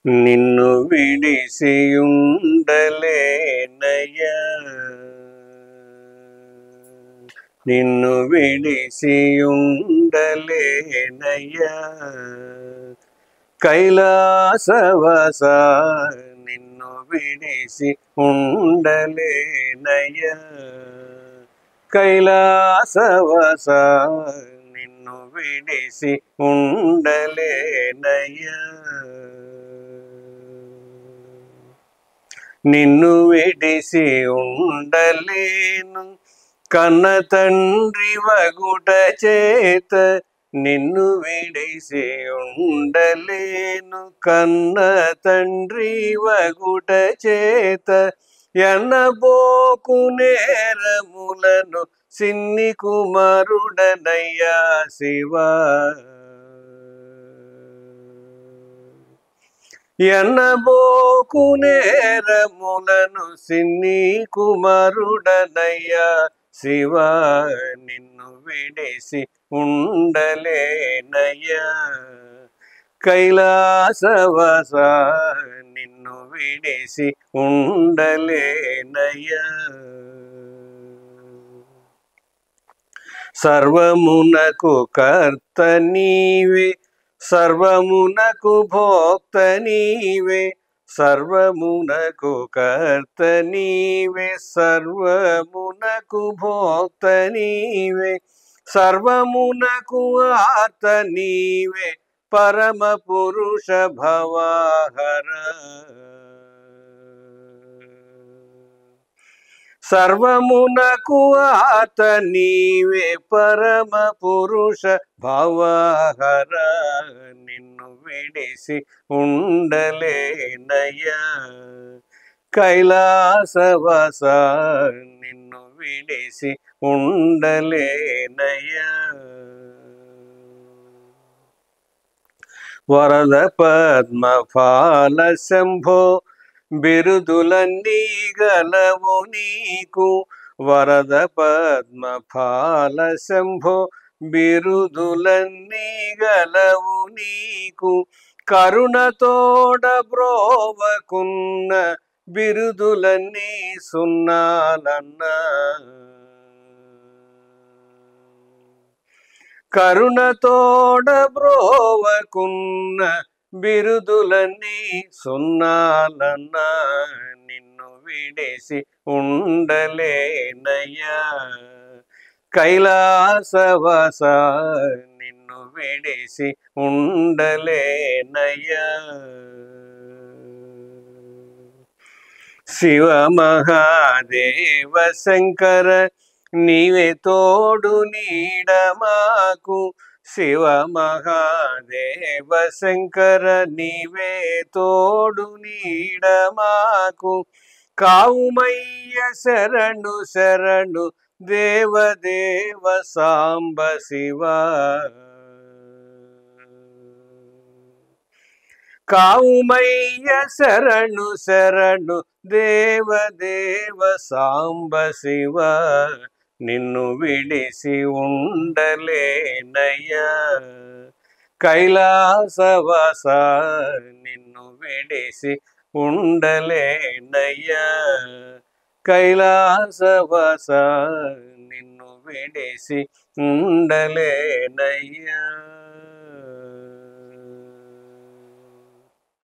నిన్ను విడిసియుండలేనయ్యా, నిన్ను విడిసియుండలేనయ్యా, కైలాసవాస నిన్ను విడిసి ఉండలేనయ్యా, కైలాసవాస నిన్ను విడిసి ఉండలేనయ్యా, నిన్ను విడిసి ఉండలేను కన్న తండ్రి వగుట చేత, నిన్ను విడిసి ఉండలేను కన్న తండ్రి వగుట చేత, ఎన్నబోకు నేరములను సిన్ని కుమారుడనయ్యా శివా, ఎన్నబోకు నేరములను సిన్ని కుమారుడనయ్యా శివా, నిన్ను విడిసి ఉండలేనయ్యా, కైలాసవాస నిన్ను విడిసి ఉండలేనయ్యా, సర్వమునకు కర్త నీవే, సర్వమునకు భోక్త నీవే, సర్వమునకు కర్త నీవే, సర్వమునకు భోక్త నీవే, సర్వమునకు ఆర్త నీవే, పరమ పురుష భవహర, సర్వమునకు ఆత నీవే, పరమ పురుష భవహర, నిన్ను విడిసి ఉండలేనయ్యా, కైలాసవాస నిన్ను విడిసి ఉండలేనయ్యా, వరద పద్మ ఫాల శంభో బిరుదులన్నీ గలవు నీకు, వరద పద్మ ఫాల శంభో బిరుదులన్నీ గలవు నీకు, కరుణతోడ బ్రోవకున్న బిరుదులన్నీ సున్నాలన్నా, కరుణతోడ బ్రోవకున్న బిరుదులన్నీ సున్నాలన్నా, నిన్ను విడిసి ఉండలేనయ్యా, కైలాసవాస నిన్ను విడిసి ఉండలేనయ్యా, శివ మహాదేవ శంకర నీవే తోడు నీడ మాకు, శివ మహాదేవ శంకర నీవే తోడు నీడ మాకు, కావుమయ్య శరణు శరణు దేవదేవ సాంబ శివ, కావుమయ్య శరణు శరణు దేవదేవ సాంబ శివ, నిన్ను విడిసి ఉండలేనయ్యా, కైలాసవాస నిన్ను విడిసి ఉండలేనయ్యా, కైలాసవాస నిన్ను విడిసి ఉండలేనయ్యా.